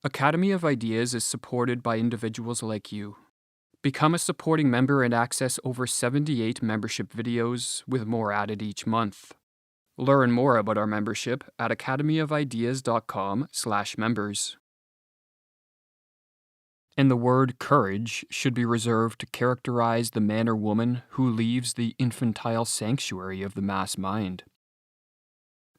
Academy of Ideas is supported by individuals like you. Become a supporting member and access over 78 membership videos, with more added each month. Learn more about our membership at academyofideas.com/members. And the word courage should be reserved to characterize the man or woman who leaves the infantile sanctuary of the mass mind.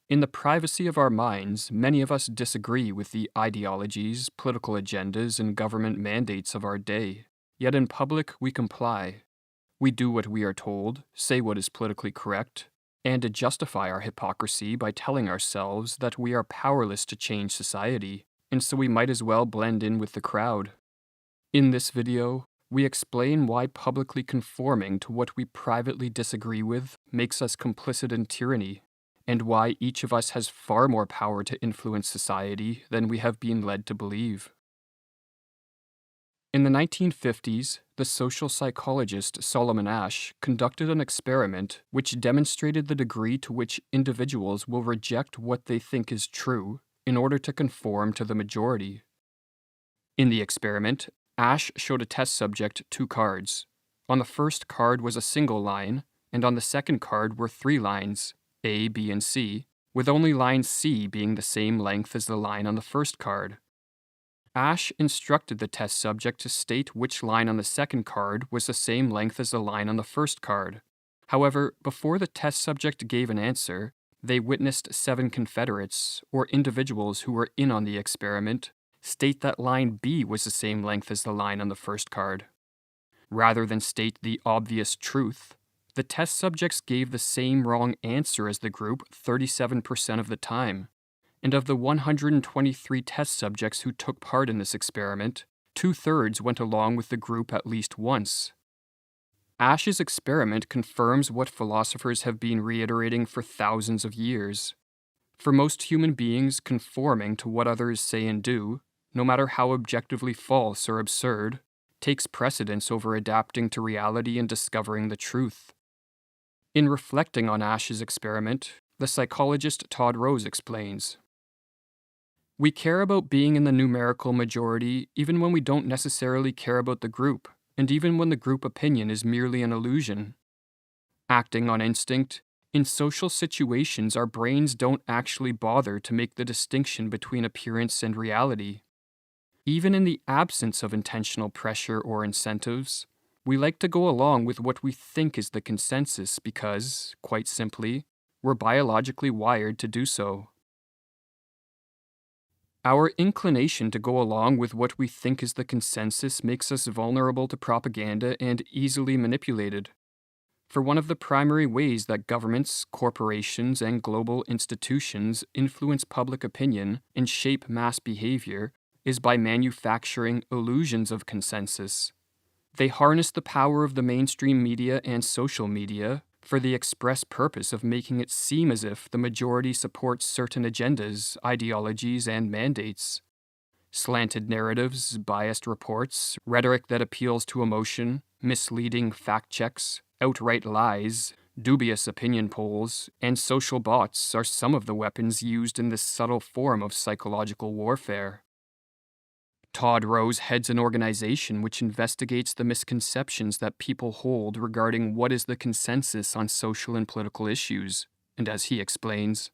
In the privacy of our minds, many of us disagree with the ideologies, political agendas, and government mandates of our day. Yet in public, we comply. We do what we are told, say what is politically correct, and to justify our hypocrisy by telling ourselves that we are powerless to change society, and so we might as well blend in with the crowd. In this video, we explain why publicly conforming to what we privately disagree with makes us complicit in tyranny, and why each of us has far more power to influence society than we have been led to believe. In the 1950s, the social psychologist Solomon Asch conducted an experiment which demonstrated the degree to which individuals will reject what they think is true in order to conform to the majority. In the experiment, Asch showed a test subject 2 cards. On the first card was a single line, and on the second card were 3 lines, A, B, and C, with only line C being the same length as the line on the first card. Asch instructed the test subject to state which line on the second card was the same length as the line on the first card. However, before the test subject gave an answer, they witnessed 7 Confederates, or individuals who were in on the experiment, state that line B was the same length as the line on the first card. Rather than state the obvious truth, the test subjects gave the same wrong answer as the group 37% of the time. And of the 123 test subjects who took part in this experiment, 2/3 went along with the group at least once. Asch's experiment confirms what philosophers have been reiterating for thousands of years. For most human beings, conforming to what others say and do, no matter how objectively false or absurd, takes precedence over adapting to reality and discovering the truth. In reflecting on Asch's experiment, the psychologist Todd Rose explains, "We care about being in the numerical majority even when we don't necessarily care about the group, and even when the group opinion is merely an illusion. Acting on instinct, in social situations our brains don't actually bother to make the distinction between appearance and reality. Even in the absence of intentional pressure or incentives, we like to go along with what we think is the consensus because, quite simply, we're biologically wired to do so. Our inclination to go along with what we think is the consensus makes us vulnerable to propaganda and easily manipulated. For one of the primary ways that governments, corporations, and global institutions influence public opinion and shape mass behavior is by manufacturing illusions of consensus. They harness the power of the mainstream media and social media for the express purpose of making it seem as if the majority supports certain agendas, ideologies, and mandates. Slanted narratives, biased reports, rhetoric that appeals to emotion, misleading fact checks, outright lies, dubious opinion polls, and social bots are some of the weapons used in this subtle form of psychological warfare. Todd Rose heads an organization which investigates the misconceptions that people hold regarding what is the consensus on social and political issues, and as he explains,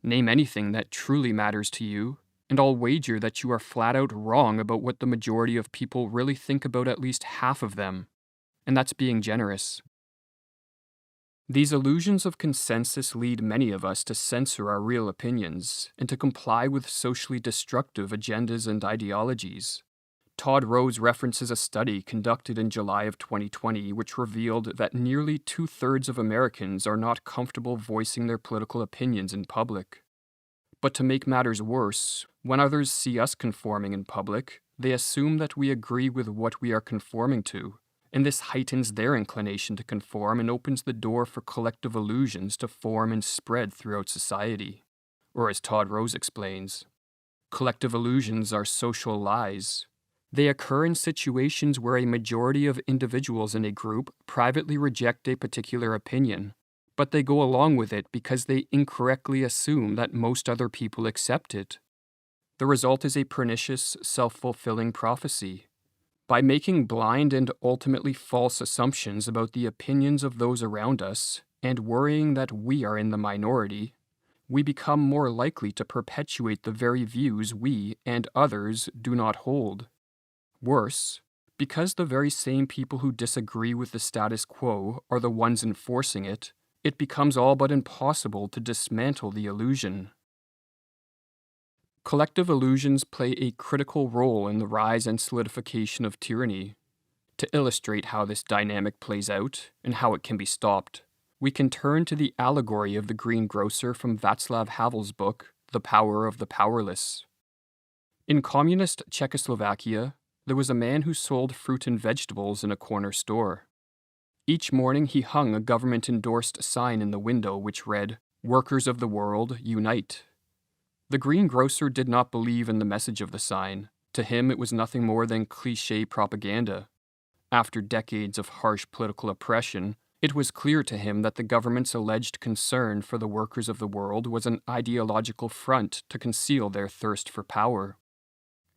"Name anything that truly matters to you, and I'll wager that you are flat out wrong about what the majority of people really think about at least half of them, and that's being generous." These illusions of consensus lead many of us to censor our real opinions and to comply with socially destructive agendas and ideologies. Todd Rose references a study conducted in July of 2020 which revealed that nearly 2/3 of Americans are not comfortable voicing their political opinions in public. But to make matters worse, when others see us conforming in public, they assume that we agree with what we are conforming to, and this heightens their inclination to conform and opens the door for collective illusions to form and spread throughout society. Or as Todd Rose explains, collective illusions are social lies. They occur in situations where a majority of individuals in a group privately reject a particular opinion, but they go along with it because they incorrectly assume that most other people accept it. The result is a pernicious, self-fulfilling prophecy. By making blind and ultimately false assumptions about the opinions of those around us, and worrying that we are in the minority, we become more likely to perpetuate the very views we and others do not hold. Worse, because the very same people who disagree with the status quo are the ones enforcing it, it becomes all but impossible to dismantle the illusion. Collective illusions play a critical role in the rise and solidification of tyranny. To illustrate how this dynamic plays out and how it can be stopped, we can turn to the allegory of the greengrocer from Václav Havel's book, The Power of the Powerless. In communist Czechoslovakia, there was a man who sold fruit and vegetables in a corner store. Each morning he hung a government-endorsed sign in the window which read, "Workers of the world, unite." The greengrocer did not believe in the message of the sign. To him it was nothing more than cliché propaganda. After decades of harsh political oppression, it was clear to him that the government's alleged concern for the workers of the world was an ideological front to conceal their thirst for power.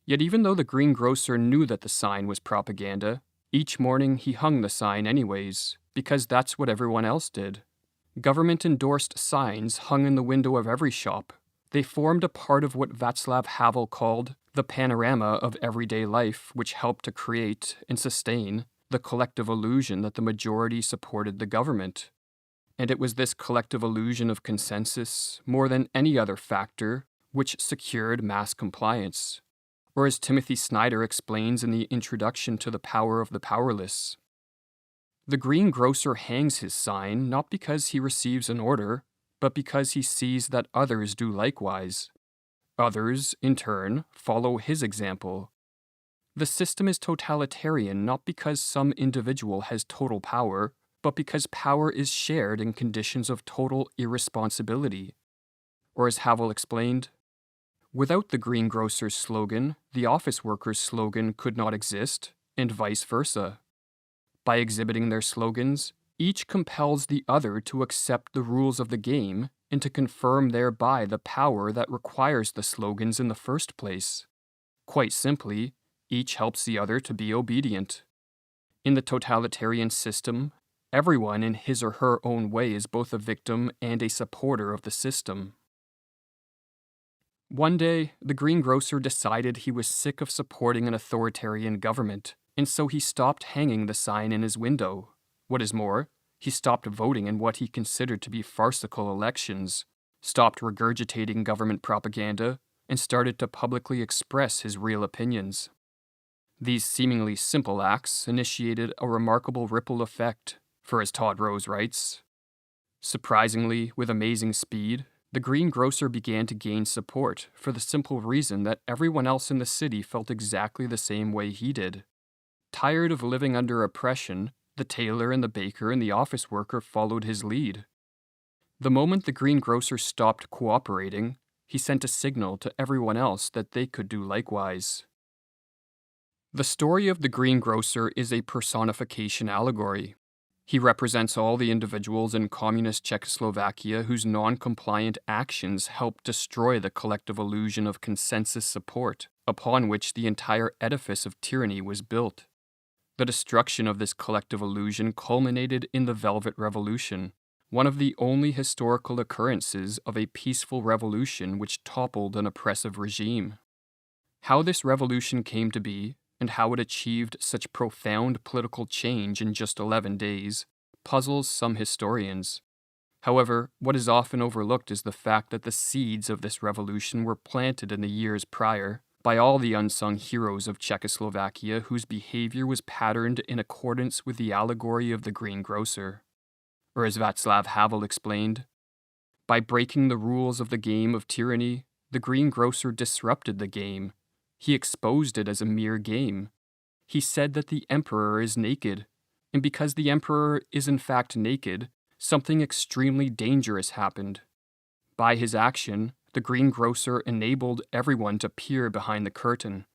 Yet even though the greengrocer knew that the sign was propaganda, each morning he hung the sign anyways, because that's what everyone else did. Government-endorsed signs hung in the window of every shop. They formed a part of what Václav Havel called the panorama of everyday life, which helped to create and sustain the collective illusion that the majority supported the government. And it was this collective illusion of consensus, more than any other factor, which secured mass compliance. Or as Timothy Snyder explains in the introduction to The Power of the Powerless, the greengrocer hangs his sign not because he receives an order, but because he sees that others do likewise. Others, in turn, follow his example. The system is totalitarian not because some individual has total power, but because power is shared in conditions of total irresponsibility. Or as Havel explained, without the greengrocer's slogan, the office worker's slogan could not exist, and vice versa. By exhibiting their slogans, each compels the other to accept the rules of the game and to confirm thereby the power that requires the slogans in the first place. Quite simply, each helps the other to be obedient. In the totalitarian system, everyone in his or her own way is both a victim and a supporter of the system. One day, the greengrocer decided he was sick of supporting an authoritarian government, and so he stopped hanging the sign in his window. What is more, he stopped voting in what he considered to be farcical elections, stopped regurgitating government propaganda, and started to publicly express his real opinions. These seemingly simple acts initiated a remarkable ripple effect, for as Todd Rose writes, surprisingly, with amazing speed, the greengrocer began to gain support for the simple reason that everyone else in the city felt exactly the same way he did. Tired of living under oppression, the tailor and the baker and the office worker followed his lead. The moment the greengrocer stopped cooperating, he sent a signal to everyone else that they could do likewise. The story of the greengrocer is a personification allegory. He represents all the individuals in communist Czechoslovakia whose non-compliant actions helped destroy the collective illusion of consensus support upon which the entire edifice of tyranny was built. The destruction of this collective illusion culminated in the Velvet Revolution, one of the only historical occurrences of a peaceful revolution which toppled an oppressive regime. How this revolution came to be, and how it achieved such profound political change in just 11 days, puzzles some historians. However, what is often overlooked is the fact that the seeds of this revolution were planted in the years prior by all the unsung heroes of Czechoslovakia whose behavior was patterned in accordance with the allegory of the greengrocer. Or as Václav Havel explained, by breaking the rules of the game of tyranny, the greengrocer disrupted the game. He exposed it as a mere game. He said that the emperor is naked, and because the emperor is in fact naked, something extremely dangerous happened. By his action, the greengrocer enabled everyone to peer behind the curtain.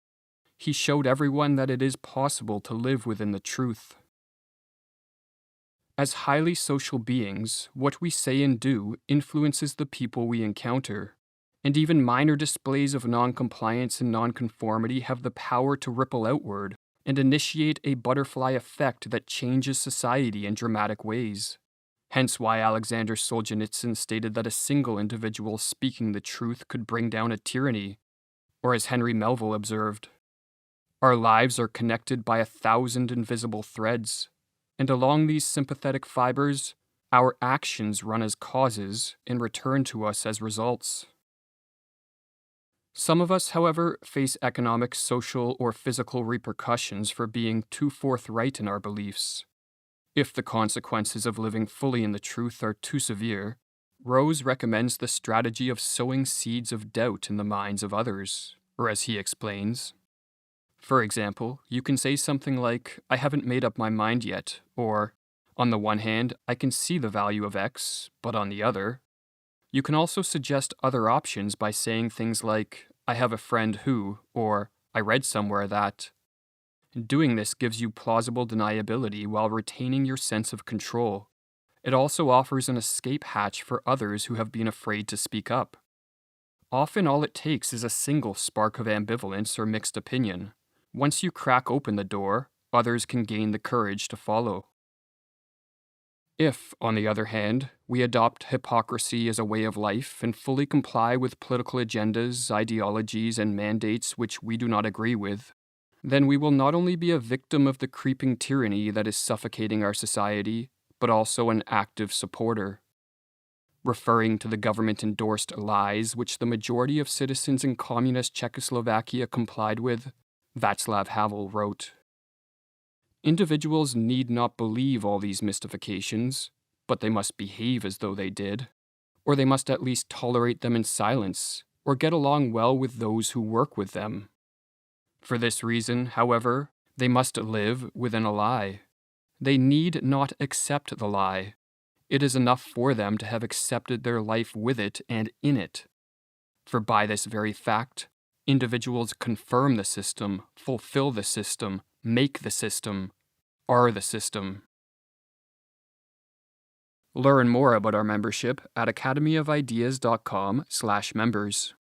He showed everyone that it is possible to live within the truth. As highly social beings, what we say and do influences the people we encounter. And even minor displays of noncompliance and nonconformity have the power to ripple outward and initiate a butterfly effect that changes society in dramatic ways. Hence why Alexander Solzhenitsyn stated that a single individual speaking the truth could bring down a tyranny, or as Henry Melville observed, "Our lives are connected by 1,000 invisible threads, and along these sympathetic fibers, our actions run as causes and return to us as results." Some of us, however, face economic, social, or physical repercussions for being too forthright in our beliefs. If the consequences of living fully in the truth are too severe, Rose recommends the strategy of sowing seeds of doubt in the minds of others, or as he explains. For example, you can say something like, "I haven't made up my mind yet," or, "On the one hand, I can see the value of X, but on the other." You can also suggest other options by saying things like, "I have a friend who," or "I read somewhere that." Doing this gives you plausible deniability while retaining your sense of control. It also offers an escape hatch for others who have been afraid to speak up. Often all it takes is a single spark of ambivalence or mixed opinion. Once you crack open the door, others can gain the courage to follow. If, on the other hand, we adopt hypocrisy as a way of life and fully comply with political agendas, ideologies, and mandates which we do not agree with, then we will not only be a victim of the creeping tyranny that is suffocating our society, but also an active supporter. Referring to the government-endorsed lies which the majority of citizens in communist Czechoslovakia complied with, Václav Havel wrote, "Individuals need not believe all these mystifications, but they must behave as though they did, or they must at least tolerate them in silence, or get along well with those who work with them. For this reason, however, they must live within a lie. They need not accept the lie. It is enough for them to have accepted their life with it and in it. For by this very fact, individuals confirm the system, fulfill the system, make the system, are the system." Learn more about our membership at academyofideas.com/members.